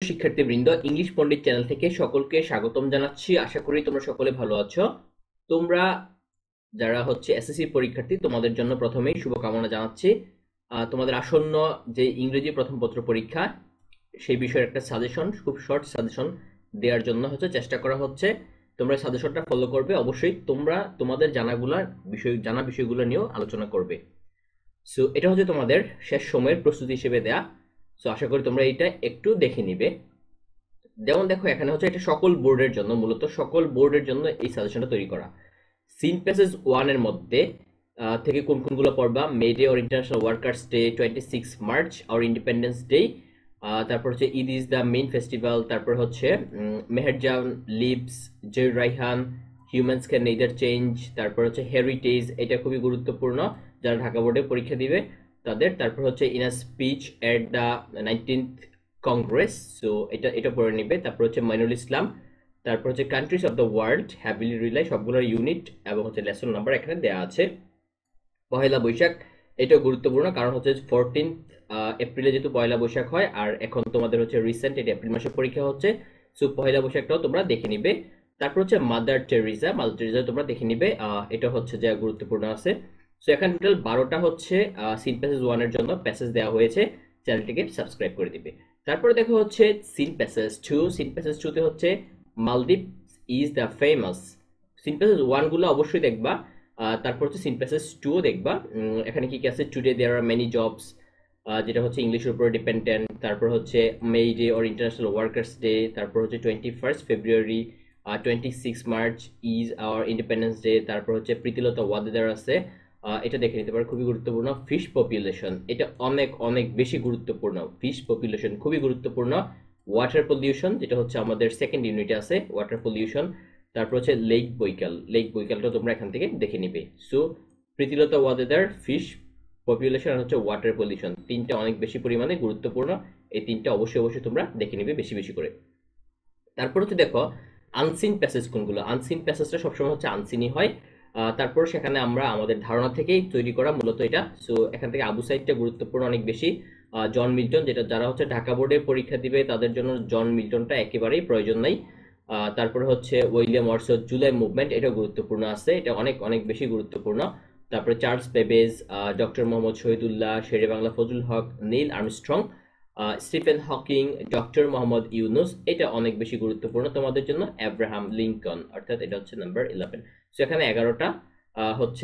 শিক্ষার্থীবৃন্দ, ইংলিশ পণ্ডিত চ্যানেল থেকে সকলকে স্বাগতম জানাচ্ছি। আশা করি তোমরা সকলে ভালো আছো। তোমরা যারা এসএসসি পরীক্ষার্থী, তোমাদের জন্য প্রথমেই শুভকামনা জানাচ্ছি। তোমাদের আসন্ন যে ইংরেজি প্রথম পত্র পরীক্ষা, সেই বিষয়ে একটা সাজেশন, খুব শর্ট সাজেশন দেওয়ার জন্য চেষ্টা করা হচ্ছে। তোমরা সাজেশনটা ফলো করবে। অবশ্যই তোমরা তোমাদের জানা বিষয়গুলো নিয়েও আলোচনা করবে। সো এটা তোমাদের শেষ সময়ের প্রস্তুতি হিসেবে দেয়া। সো আশা করি তোমরা এটা একটু দেখে নিবে। যেমন দেখো, এখানে এটা সকল বোর্ডের জন্য, মূলত সকল বোর্ডের জন্য এই সাজেশনটা তৈরি করা। সিন প্যাসেজ 1 এর মধ্যে থেকে কোন কোনগুলো পড়বা: May Day or International Workers Day, 26 March or Independence Day, তারপর Eid is the main festival, তারপর মেহেরজান লিভস, J Raihan, humans can neither change, তারপর হেরিটেজ, এটা খুবই গুরুত্বপূর্ণ যারা ঢাকা বোর্ডে পরীক্ষা দিবে তাদের। তারপর in a speech at the 19th Congress, so এটা পড়ে নিবে। তারপর মাইনুল ইসলাম, তারপর countries of the world, heavily rely, সবগুলোর ইউনিট এবং লেসন নাম্বার এখানে দেওয়া আছে। পহেলা বৈশাখ, এটা গুরুত্বপূর্ণ কারণ 14th এপ্রিলে যেহেতু পয়লা বৈশাখ হয়, আর এখন তোমাদের রিসেন্ট এটা এপ্রিল মাসে পরীক্ষা হচ্ছে। সো পহেলা বৈশাখটাও তোমরা দেখে নিবে। তারপর মাদার টেরিজা তোমরা দেখে নিবে, এটা যা গুরুত্বপূর্ণ আছে। সো এখানে টোটাল 12টা সিন প্যাসেজ 1 এর জন্য প্যাসেজ দেওয়া হয়েছে। চ্যানেলটিকে সাবস্ক্রাইব করে দিবে। তারপরে দেখো সিন প্যাসেজ 2। সিন প্যাসেজ 2 তে মালদ্বীপ is the famous. Seen passage 1 গুলো অবশ্যই দেখবা, তারপর সিন প্যাসেজ 2 ও দেখবা। এখানে কি কি আছে: today there are many jobs, যেটা ইংলিশের উপর ডিপেন্ডেন্ট। তারপর May Day or International Workers Day, তারপর 21 February, 26 March is our Independence Day, তারপর প্রীতিলতা ওয়াদেদার আছে, এটা দেখে নিতে পারো, খুবই গুরুত্বপূর্ণ। ফিশ পপুলেশন, এটা অনেক অনেক বেশি গুরুত্বপূর্ণ। ফিশ পপুলেশন খুবই গুরুত্বপূর্ণ। ওয়াটার পলিউশন, যেটা আমাদের সেকেন্ড ইউনিটে আছে, ওয়াটার পলিউশন। তারপর লেক বৈকালটা তোমরা এখান থেকে দেখে নিবে। So Pritilata Waddedar, fish population আর ওয়াটার পলিউশন, তিনটা অনেক বেশি পরিমাণে গুরুত্বপূর্ণ। এই তিনটা অবশ্যই তোমরা দেখে নিবে বেশি বেশি করে। তারপর দেখো আনসিন প্যাসেজ কোনগুলো। আনসিন প্যাসেজটা সবসময় আনসিনই হয়। তারপর সেখানে আমরা আমাদের ধারণা থেকেই তৈরি করা মূলত এটা। সো এখান থেকে আবু সাইদটা গুরুত্বপূর্ণ অনেক বেশি। জন মিল্টন, যেটা যারা ঢাকা বোর্ডে পরীক্ষা দিবে তাদের জন্য জন মিল্টনটা একেবারেই প্রয়োজন নাই। তারপরে উইলিয়াম ওয়ার্ডসওয়ার্থ, জুলাই মুভমেন্ট, এটা গুরুত্বপূর্ণ আছে, এটা অনেক অনেক বেশি গুরুত্বপূর্ণ। তারপরে Charles Babbage, doctor Mohammad Shahidullah, Sher-e Bangla Fazlul Haq, Neil Armstrong, Stephen Hawking, doctor Mohammad Yunus, এটা অনেক বেশি গুরুত্বপূর্ণ তোমাদের জন্য। অ্যাব্রাহাম লিঙ্কন, অর্থাৎ এটা নাম্বার 11। সো এখানে 11টা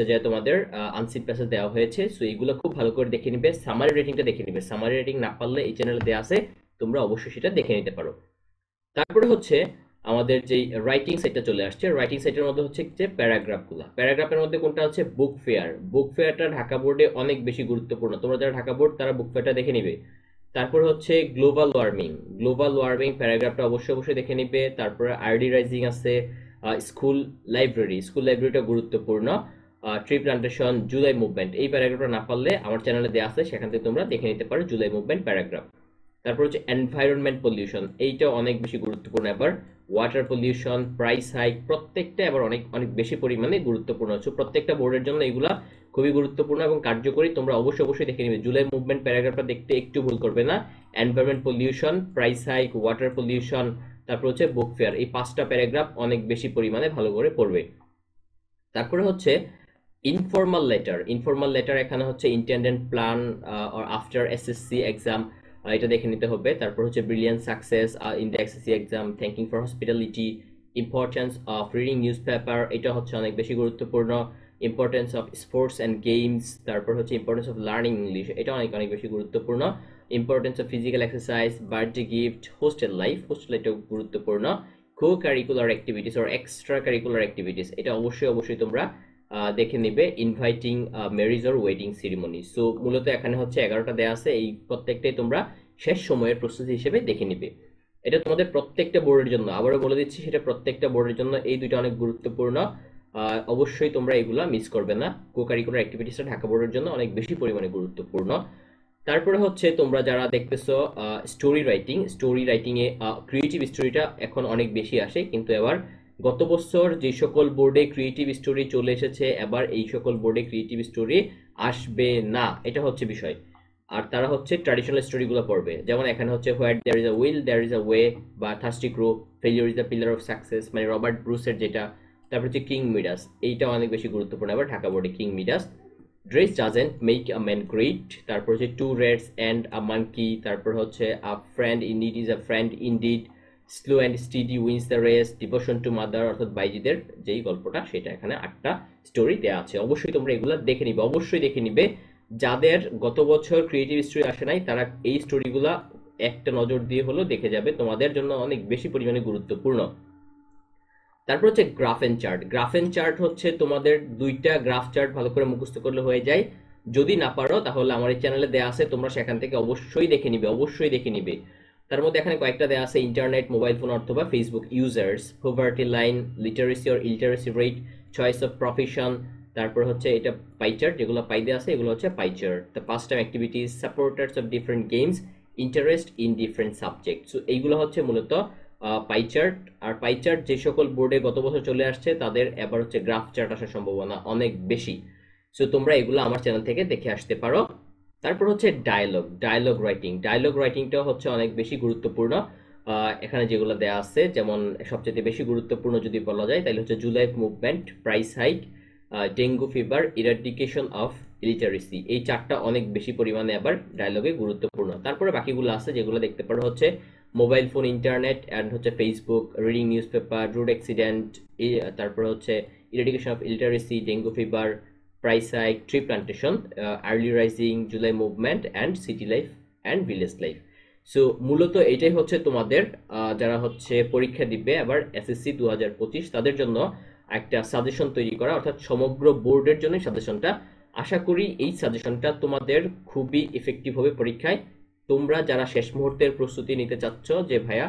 যে তোমাদের আনসিন প্যাসেজ দেওয়া হয়েছে। সো এইগুলো খুব ভালো করে দেখে নিবে। সামারি রেটিংটা দেখে নিবে। সামারি রেটিং না পারলে এই চ্যানেলে দেওয়া আছে, তোমরা অবশ্যই সেটা দেখে নিতে পারো। তারপরে আমাদের যে রাইটিং সাইটটা চলে আসছে। রাইটিং সাইটের মধ্যে যে প্যারাগ্রাফগুলো, প্যারাগ্রাফের মধ্যে কোনটা বুক ফেয়ার। বুক ফেয়ারটা ঢাকা বোর্ডে অনেক বেশি গুরুত্বপূর্ণ। তোমরা যারা ঢাকা বোর্ড তারা বুক ফেয়ারটা দেখে নিবে। তারপর গ্লোবাল ওয়ার্মিং প্যারাগ্রাফটা অবশ্যই দেখে নিবে। তারপরে আরডি রাইজিং আছে, স্কুল লাইব্রেরিটা গুরুত্বপূর্ণ, ট্রি প্লান্টেশন, জুলাই মুভমেন্ট, এই প্যারাগ্রাফটা না পারলে আমার চ্যানেলে দেওয়া আছে, সেখান থেকে তোমরা দেখে নিতে পারো জুলাই মুভমেন্ট প্যারাগ্রাফ। তারপর এনভায়রনমেন্ট পলিউশন, এইটা অনেক বেশি গুরুত্বপূর্ণ। এবার ওয়াটার পলিউশন, প্রাইস হাইক, প্রত্যেকটা এবার অনেক অনেক বেশি পরিমাণে গুরুত্বপূর্ণ হচ্ছে। প্রত্যেকটা বোর্ডের জন্য এগুলা খুবই গুরুত্বপূর্ণ এবং কার্যকরী। তোমরা অবশ্যই দেখে নিবে। জুলাই মুভমেন্ট প্যারাগ্রাফটা দেখতে একটু ভুল করবে না। Environment pollution, price hike, water pollution, তারপর বুক ফেয়ার, এই 5টা প্যারাগ্রাফ অনেক বেশি পরিমাণে ভালো করে পড়বে। তারপরে ইনফর্মাল লেটার এখানে intended plan or after SSC exam, এটা দেখে নিতে হবে। তারপর brilliant success in the SSC exam, thanking for hospitality, importance of reading newspaper, এটা অনেক বেশি গুরুত্বপূর্ণ। Importance of sports and games, তারপর ইম্পর্টেন্স অফ লার্নিং ইংলিশ, এটা অনেক অনেক বেশি গুরুত্বপূর্ণ। Importance of physical exercise, birthday gift, hostel life, এটা গুরুত্বপূর্ণ। Co curricular activities or extra curricular activities, এটা অবশ্যই তোমরা দেখে নিবে। Inviting marriage or wedding ceremony. So মূলত এখানে 11টা দেওয়া আছে। এই প্রত্যেকটাই তোমরা শেষ সময়ের প্রস্তুতি হিসেবে দেখে নিবে। এটা তোমাদের প্রত্যেকটা বোর্ডের জন্য, আবারও বলে দিচ্ছি, সেটা প্রত্যেকটা বোর্ডের জন্য এই দুইটা অনেক গুরুত্বপূর্ণ। অবশ্যই তোমরা এগুলা মিস করবে না। কো কারিকুলার অ্যাক্টিভিটিসটা ঢাকা বোর্ডের জন্য অনেক বেশি পরিমাণে গুরুত্বপূর্ণ। তারপরে তোমরা যারা দেখতেছো স্টোরি রাইটিং এ ক্রিয়েটিভ স্টোরিটা এখন অনেক বেশি আসে, কিন্তু এবার গত বছর যে সকল বোর্ডে ক্রিয়েটিভ স্টোরি চলে এসেছে, এবার এই সকল বোর্ডে ক্রিয়েটিভ স্টোরি আসবে না, এটা বিষয়। আর তারা হচ্ছে ট্র্যাডিশনাল স্টোরিগুলো পড়বে, যেমন এখানে হচ্ছে where there is a will there is a way, বা thirsty crow, failure is the pillar of success, মানে রবার্ট ব্রুসের যেটা। তারপর হচ্ছে কিং মিডাস, এইটা অনেক বেশি গুরুত্বপূর্ণ আবার ঢাকা বোর্ডে, King Midas. Dress doesn't make a man great, তারপর হচ্ছে two reds and a monkey, তারপর হচ্ছে a friend in need is a friend indeed, slow and steady wins the race, devotion to mother, অর্থাৎ বাইজিদের যেই গল্পটা সেটা, এখানে 8টা স্টোরি দেওয়া আছে। অবশ্যই তোমরা এগুলো দেখে নিবে, অবশ্যই দেখে নিবে। যাদের গত বছর ক্রিয়েটিভ স্টোরি আসে নাই তারা এই স্টোরিগুলা একটা নজর দিয়ে হলো দেখে যাবে, তোমাদের জন্য অনেক বেশি পরিমাণে গুরুত্বপূর্ণ। তারপর হচ্ছে graph and chart. Graph and chart হচ্ছে তোমাদের 2টা গ্রাফ চার্ট ভালো করে মুখস্থ করলে হয়ে যায়। যদি না পারো তাহলে আমার এই চ্যানেলে দেয়া আছে, তোমরা সেখান থেকে অবশ্যই দেখে নিবে, অবশ্যই দেখে নিবে। তার মধ্যে এখানে কয়েকটা দেয়া আছে: ইন্টারনেট, মোবাইল ফোন অথবা Facebook users, poverty line, literacy or illiteracy rate, choice of profession. তারপর হচ্ছে এটা পাই চার্ট, যেগুলো পাই দেওয়া আছে এগুলো হচ্ছে pie chart. The past time activities, supporters of different games, interest in different subject. So এইগুলো হচ্ছে মূলত পাই চার্ট। আর পাই চার্ট যে সকল বোর্ডে গত বছর চলে আসছে তাদের এবার হচ্ছে গ্রাফ চার্ট আসার সম্ভাবনা অনেক বেশি। সো তোমরা এগুলো আমার চ্যানেল থেকে দেখে আসতে পারো। তারপর হচ্ছে ডায়ালগ, ডায়ালগ রাইটিং। ডায়ালগ রাইটিংটা হচ্ছে অনেক বেশি গুরুত্বপূর্ণ। এখানে যেগুলো দেয়া আছে, যেমন সবচেয়ে বেশি গুরুত্বপূর্ণ যদি বলা যায় তাহলে হচ্ছে July movement, price hike, dengue fever, eradication of illiteracy. এই 4টা অনেক বেশি পরিমাণে আবার ডায়ালগে গুরুত্বপূর্ণ। তারপরে বাকিগুলো আছে যেগুলো দেখতে পারো হচ্ছে মোবাইল ফোন, ইন্টারনেট অ্যান্ড হচ্ছে Facebook, reading news paper, road accident, তারপরে হচ্ছে eradication of illiteracy, dengue fever, price hike, tree plantation, early rising, July movement and city life and village life. So মূলত এটাই হচ্ছে তোমাদের যারা হচ্ছে পরীক্ষা দিবে আবার এসএসসি 2025 তাদের জন্য একটা সাজেশন তৈরি করা, অর্থাৎ সমগ্র বোর্ডের জন্য সাজেশনটা। আশা করি এই সাজেশনটা তোমাদের খুবই ইফেক্টিভ হবে পরীক্ষায়। তোমরা যারা শেষ মুহূর্তের প্রস্তুতি নিতে চাচ্ছ যে ভাইয়া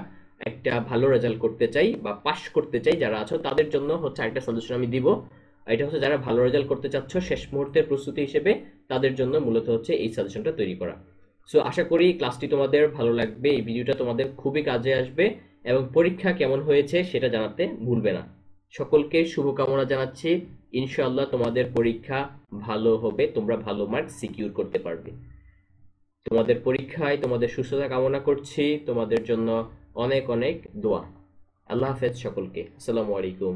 একটা ভালো রেজাল্ট করতে চাই বা পাস করতে চাই, যারা আছো তাদের জন্য হচ্ছে একটা সাজেশন আমি দিব। এটা হচ্ছে যারা ভালো রেজাল্ট করতে চাচ্ছ শেষ মুহূর্তের প্রস্তুতি হিসেবে, তাদের জন্য মূলত হচ্ছে এই সাজেশনটা তৈরি করা। সো আশা করি ক্লাসটি তোমাদের ভালো লাগবে, এই ভিডিওটা তোমাদের খুবই কাজে আসবে, এবং পরীক্ষা কেমন হয়েছে সেটা জানাতে ভুলবে না। সকলকে শুভকামনা জানাচ্ছি। ইনশাআল্লাহ তোমাদের পরীক্ষা ভালো হবে, তোমরা ভালো মার্ক সিকিউর করতে পারবে। তোমাদের পরীক্ষায় তোমাদের সুস্থতা কামনা করছি, তোমাদের জন্য অনেক অনেক দোয়া। আল্লাহ হাফেজ সকলকে। আসসালামু আলাইকুম।